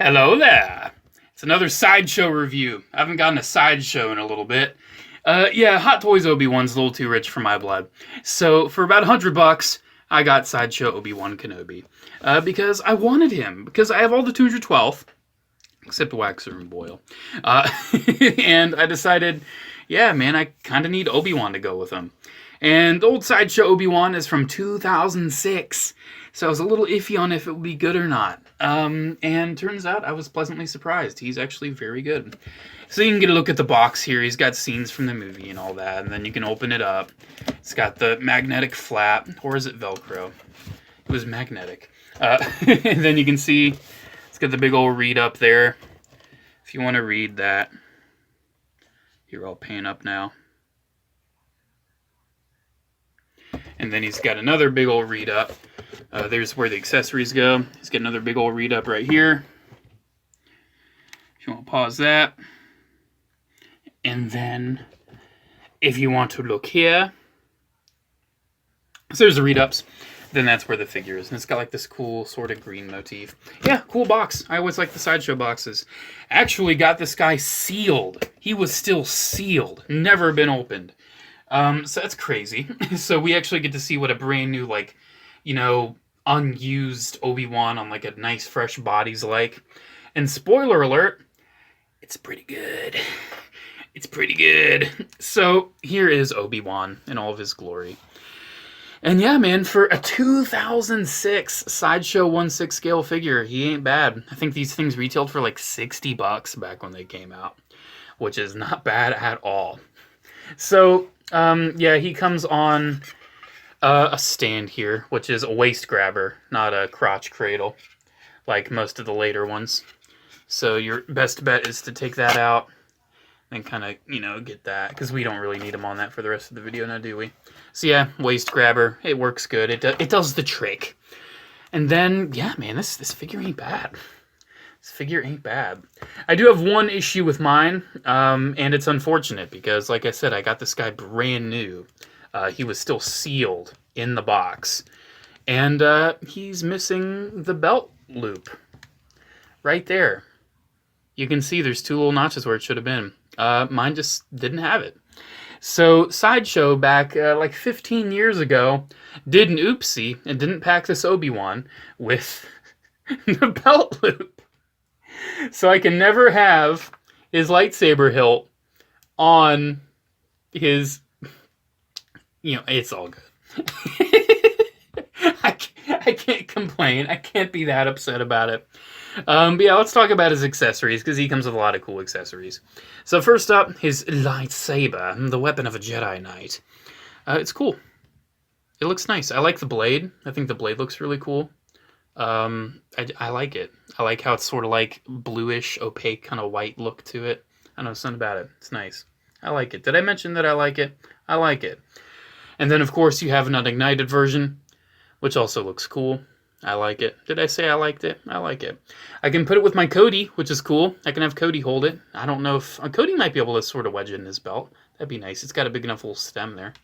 Hello there. It's another Sideshow review. I haven't gotten a Sideshow in a little bit. Yeah, Hot Toys Obi-Wan's a little too rich for my blood. So for about $100, I got Sideshow Obi-Wan Kenobi. Because I wanted him. Because I have all the 212th, except Waxer and Boyle. And I decided, yeah, man, I kind of need Obi-Wan to go with him. And the old Sideshow Obi-Wan is from 2006. So I was a little iffy on if it would be good or not. And turns out I was pleasantly surprised. He's actually very good. So you can get a look at the box here. He's got scenes from the movie and all that. And then you can open it up. It's got the magnetic flap. Or is it Velcro? It was magnetic. And then you can see it's got the big old read up there. If you want to read that. You're all paying up now. And then he's got another big old read up. There's where the accessories go. He's got another big old read up right here. If you want to pause that. And then if you want to look here. So there's the read ups. Then that's where the figure is. And it's got like this cool sort of green motif. Yeah, cool box. I always like the Sideshow boxes. Actually got this guy sealed. He was still sealed. Never been opened. So that's crazy. So we actually get to see what a brand new, like, you know, unused Obi-Wan on like a nice fresh body's like. And spoiler alert, it's pretty good. It's pretty good. So here is Obi-Wan in all of his glory. And yeah, man, for a 2006 Sideshow 1/6 scale figure, he ain't bad. I think these things retailed for like $60 back when they came out, which is not bad at all. So, yeah, he comes on a stand here, which is a waist grabber, not a crotch cradle, like most of the later ones. So your best bet is to take that out and kind of, you know, get that, because we don't really need him on that for the rest of the video now, do we? So yeah, waist grabber, it works good. It does the trick. And then, yeah, man, this figure ain't bad. This figure ain't bad. I do have one issue with mine, and it's unfortunate because, like I said, I got this guy brand new. He was still sealed in the box. And he's missing the belt loop. Right there. You can see there's two little notches where it should have been. Mine just didn't have it. So Sideshow back like 15 years ago did an oopsie and didn't pack this Obi-Wan with the belt loop. So I can never have his lightsaber hilt on his, you know, it's all good. I can't complain. I can't be that upset about it. But yeah, let's talk about his accessories, because he comes with a lot of cool accessories. So first up, his lightsaber, the weapon of a Jedi Knight. It's cool. It looks nice. I like the blade. I think the blade looks really cool. I like it. I like how it's sort of like bluish, opaque, kind of white look to it. I know something about it. It's nice. I like it. Did I mention that I like it? I like it. And then, of course, you have an unignited version, which also looks cool. I like it. Did I say I liked it? I like it. I can put it with my Cody, which is cool. I can have Cody hold it. I don't know if... Cody might be able to sort of wedge it in his belt. That'd be nice. It's got a big enough little stem there.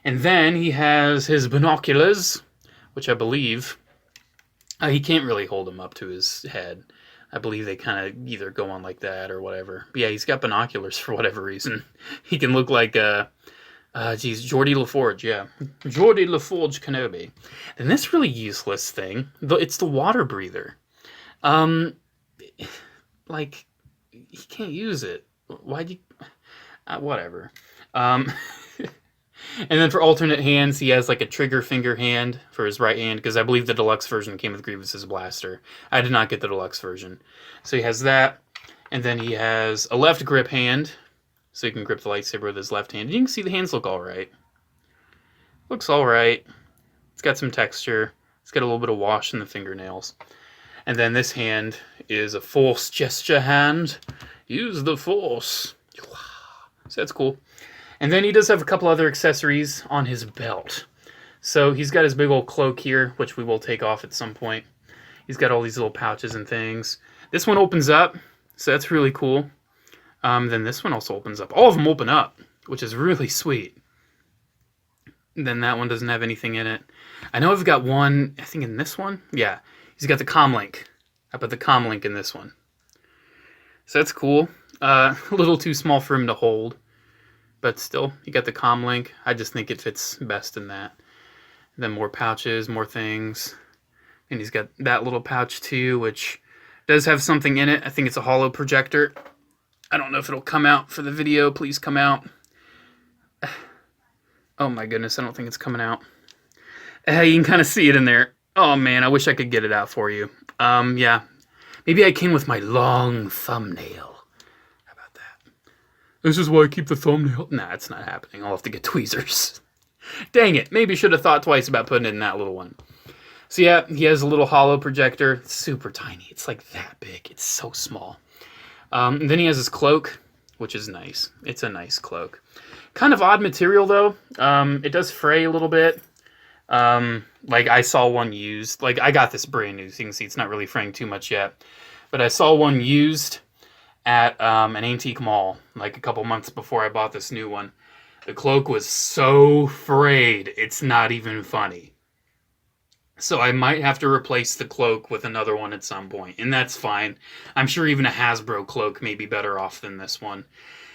And then he has his binoculars, which I believe... he can't really hold them up to his head. I believe they kind of either go on like that or whatever. But yeah, he's got binoculars for whatever reason. He can look like... Geordi LaForge, yeah. Geordi LaForge Kenobi. And this really useless thing, it's the water breather. Like, he can't use it. Why'd you... whatever. And then for alternate hands, he has like a trigger finger hand for his right hand, because I believe the deluxe version came with Grievous's blaster. I did not get the deluxe version. So he has that, and then he has a left grip hand, so you can grip the lightsaber with his left hand. And you can see the hands look alright. Looks alright. It's got some texture. It's got a little bit of wash in the fingernails. And then this hand is a force gesture hand. Use the force. So that's cool. And then he does have a couple other accessories on his belt. So he's got his big old cloak here, which we will take off at some point. He's got all these little pouches and things. This one opens up, so that's really cool. Then this one also opens up. All of them open up, which is really sweet. Then that one doesn't have anything in it. I know I've got one, I think in this one. Yeah, he's got the comlink. I put the comm link in this one. So that's cool. A little too small for him to hold. But still, you got the comm link. I just think it fits best in that. Then more pouches, more things. And he's got that little pouch too, which does have something in it. I think it's a holo projector. I don't know if it'll come out for the video. Please come out. Oh my goodness, I don't think it's coming out. You can kind of see it in there. Oh man, I wish I could get it out for you. Yeah. Maybe I can with my long thumbnail. How about that? This is why I keep the thumbnail. Nah, it's not happening. I'll have to get tweezers. Dang it. Maybe should have thought twice about putting it in that little one. So yeah, he has a little holo projector. It's super tiny. It's like that big. It's so small. And then he has his cloak, which is nice. It's a nice cloak. Kind of odd material though. It does fray a little bit. Like I saw one used. Like I got this brand new, so you can see it's not really fraying too much yet. But I saw one used at an antique mall like a couple months before I bought this new one. The cloak was so frayed, it's not even funny. So I might have to replace the cloak with another one at some point, and that's fine. I'm sure even a Hasbro cloak may be better off than this one.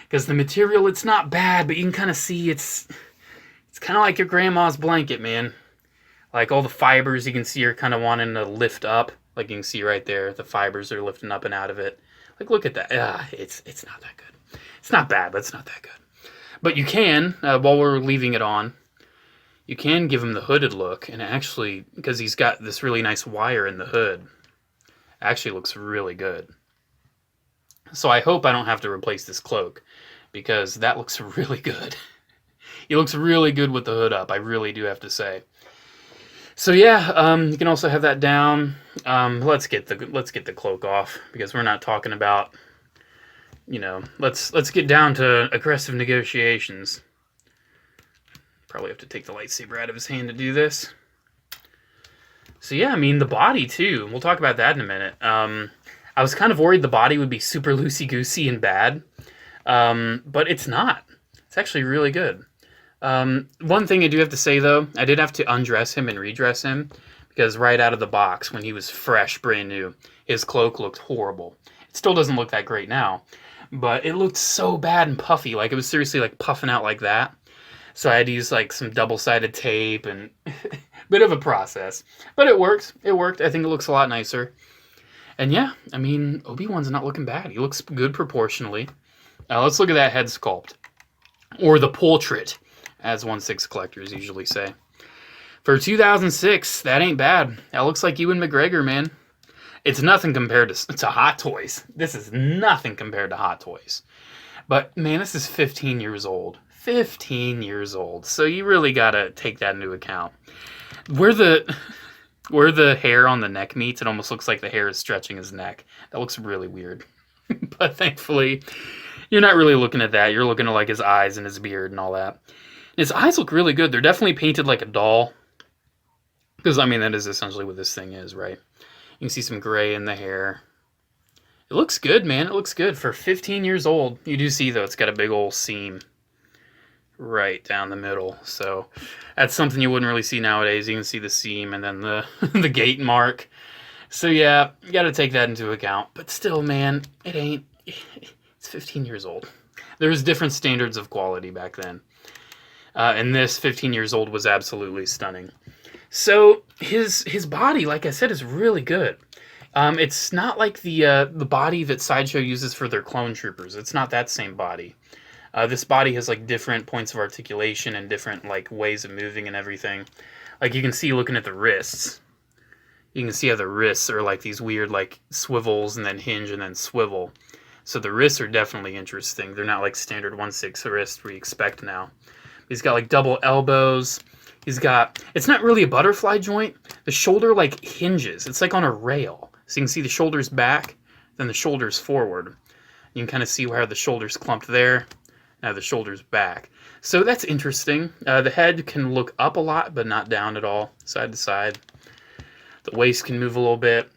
Because the material, it's not bad, but you can kind of see it's kind of like your grandma's blanket, man. Like all the fibers you can see are kind of wanting to lift up. Like you can see right there, the fibers are lifting up and out of it. Like look at that. It's not that good. It's not bad, but it's not that good. But you can, while we're leaving it on, you can give him the hooded look. And actually, because he's got this really nice wire in the hood, actually looks really good. So I hope I don't have to replace this cloak, because that looks really good. He looks really good with the hood up, I really do have to say. So yeah, you can also have that down. Let's get the cloak off, because we're not talking about, you know, let's get down to aggressive negotiations. Probably have to take the lightsaber out of his hand to do this. So yeah, I mean the body too. We'll talk about that in a minute. I was kind of worried the body would be super loosey-goosey and bad, but it's not. It's actually really good. One thing I do have to say though, I did have to undress him and redress him, because right out of the box, when he was fresh, brand new, his cloak looked horrible. It still doesn't look that great now, but it looked so bad and puffy. Like it was seriously like puffing out like that. So I had to use like some double-sided tape and bit of a process, but it worked. It worked. I think it looks a lot nicer. And yeah, I mean, Obi-Wan's not looking bad. He looks good proportionally. Let's look at that head sculpt, or the portrait, as 1/6 collectors usually say. For 2006, that ain't bad. That looks like Ewan McGregor, man. It's nothing compared to Hot Toys. This is nothing compared to Hot Toys. But man, this is 15 years old. 15 years old. So you really gotta take that into account. Where the hair on the neck meets, it almost looks like the hair is stretching his neck. That looks really weird. But thankfully, you're not really looking at that. You're looking at like his eyes and his beard and all that. His eyes look really good. They're definitely painted like a doll. Because, I mean, that is essentially what this thing is, right? You can see some gray in the hair. It looks good, man. It looks good. For 15 years old, you do see, though, it's got a big old seam right down the middle. So that's something you wouldn't really see nowadays. You can see the seam and then the, the gate mark. So, yeah, you got to take that into account. But still, man, it ain't... It's 15 years old. There was different standards of quality back then. And this 15 years old was absolutely stunning. So his body, like I said, is really good. It's not like the body that Sideshow uses for their clone troopers. It's not that same body. This body has like different points of articulation and different like ways of moving and everything. Like you can see looking at the wrists. You can see how the wrists are like these weird like swivels and then hinge and then swivel. So the wrists are definitely interesting. They're not like standard 1/6 wrists we expect now. He's got like double elbows. He's got, it's not really a butterfly joint. The shoulder like hinges. It's like on a rail. So you can see the shoulders back, then the shoulders forward. You can kind of see how the shoulders clumped there. Now the shoulders back. So that's interesting. The head can look up a lot, but not down at all, side to side. The waist can move a little bit.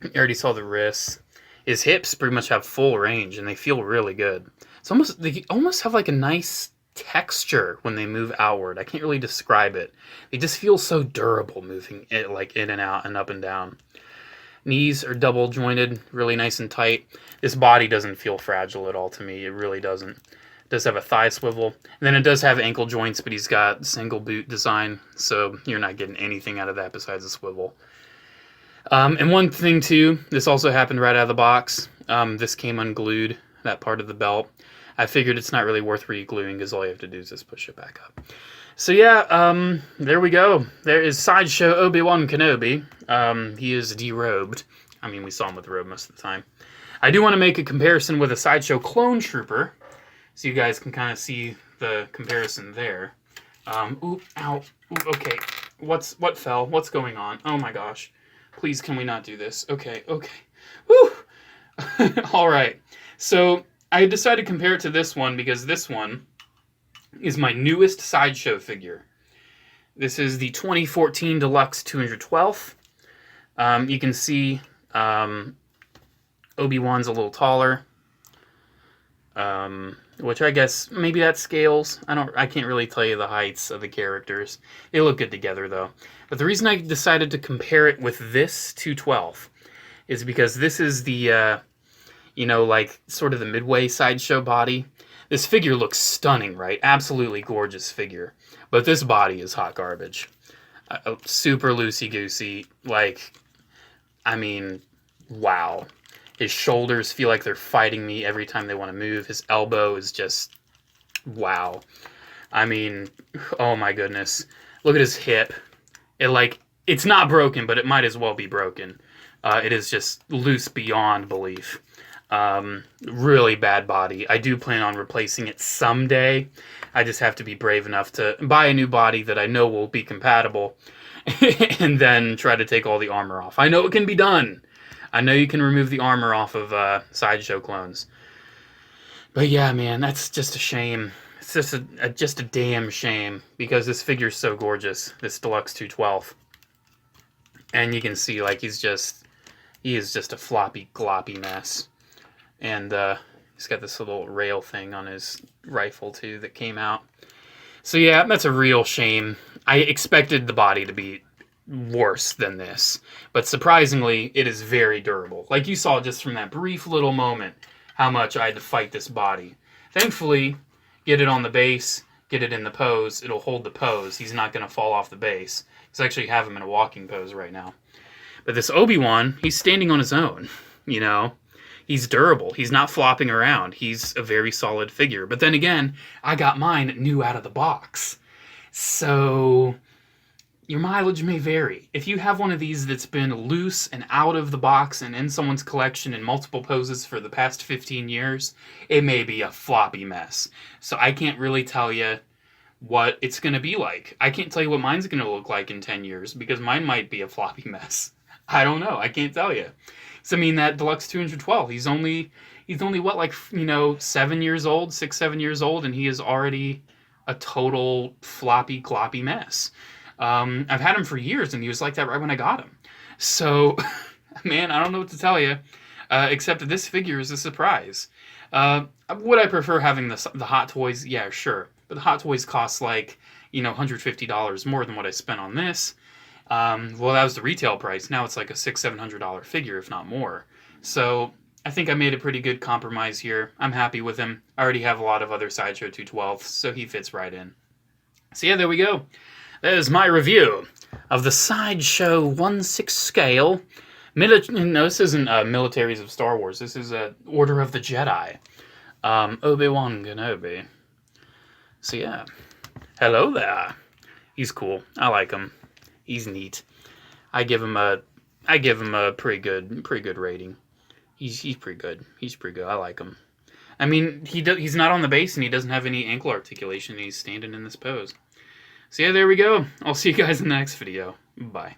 You already saw the wrists. His hips pretty much have full range, and they feel really good. It's almost, they almost have like a nice texture when they move outward. I can't really describe it. They just feel so durable moving it like in and out and up and down. Knees are double jointed, really nice and tight. This body doesn't feel fragile at all to me. It really doesn't. It does have a thigh swivel. And then it does have ankle joints, but he's got single boot design, so you're not getting anything out of that besides a swivel. And one thing too, this also happened right out of the box. This came unglued, that part of the belt. I figured it's not really worth re-gluing because all you have to do is just push it back up. So yeah, there we go. There is Sideshow Obi-Wan Kenobi. He is derobed. I mean, we saw him with the robe most of the time. I do want to make a comparison with a Sideshow Clone Trooper, so you guys can kind of see the comparison there. Oop, ow, oop, okay. What fell? What's going on? Oh my gosh. Please, can we not do this? Okay, okay. Woo! All right. So I decided to compare it to this one because this one is my newest Sideshow figure. This is the 2014 Deluxe 212th. You can see Obi-Wan's a little taller, which I guess maybe that scales. I can't really tell you the heights of the characters. They look good together though. But the reason I decided to compare it with this 212 is because this is the you know, like sort of the midway Sideshow body. This figure looks stunning, right? Absolutely gorgeous figure. But this body is hot garbage. Super loosey-goosey. Like, I mean, wow. His shoulders feel like they're fighting me every time they want to move. His elbow is just, wow. I mean, oh my goodness. Look at his hip. It's not broken, but it might as well be broken. It is just loose beyond belief. Really bad body. I do plan on replacing it someday. I just have to be brave enough to buy a new body that I know will be compatible and then try to take all the armor off. I know it can be done. I know you can remove the armor off of Sideshow clones. But yeah, man, that's just a shame. It's just a damn shame because this figure's so gorgeous, this Deluxe 212. And you can see like he is just a floppy, gloppy mess. And he's got this little rail thing on his rifle, too, that came out. So, yeah, that's a real shame. I expected the body to be worse than this. But surprisingly, it is very durable. Like you saw just from that brief little moment how much I had to fight this body. Thankfully, get it on the base, get it in the pose. It'll hold the pose. He's not going to fall off the base. Because I actually have him in a walking pose right now. But this Obi-Wan, he's standing on his own, you know. He's durable. He's not flopping around. He's a very solid figure. But then again, I got mine new out of the box. So your mileage may vary. If you have one of these that's been loose and out of the box and in someone's collection in multiple poses for the past 15 years, it may be a floppy mess. So I can't really tell you what it's going to be like. I can't tell you what mine's going to look like in 10 years because mine might be a floppy mess. I don't know. I can't tell you. So, I mean, that Deluxe 212, he's only what, like, you know, 7 years old, 6, 7 years old, and he is already a total floppy, gloppy mess. I've had him for years, and he was like that right when I got him. So, man, I don't know what to tell you, except that this figure is a surprise. Would I prefer having the Hot Toys? Yeah, sure. But the Hot Toys cost, like, you know, $150 more than what I spent on this. Well, that was the retail price. Now it's like a $600-700 figure, if not more. So I think I made a pretty good compromise here. I'm happy with him. I already have a lot of other Sideshow 212s, so he fits right in. So yeah, there we go. That is my review of the Sideshow 1/6 scale. No, this isn't Militaries of Star Wars. This is Order of the Jedi. Obi-Wan Kenobi. So yeah. Hello there. He's cool. I like him. He's neat. I give him a pretty good rating. He's pretty good. He's pretty good. I like him. I mean, he's not on the base and he doesn't have any ankle articulation. He's standing in this pose. So yeah, there we go. I'll see you guys in the next video. Bye.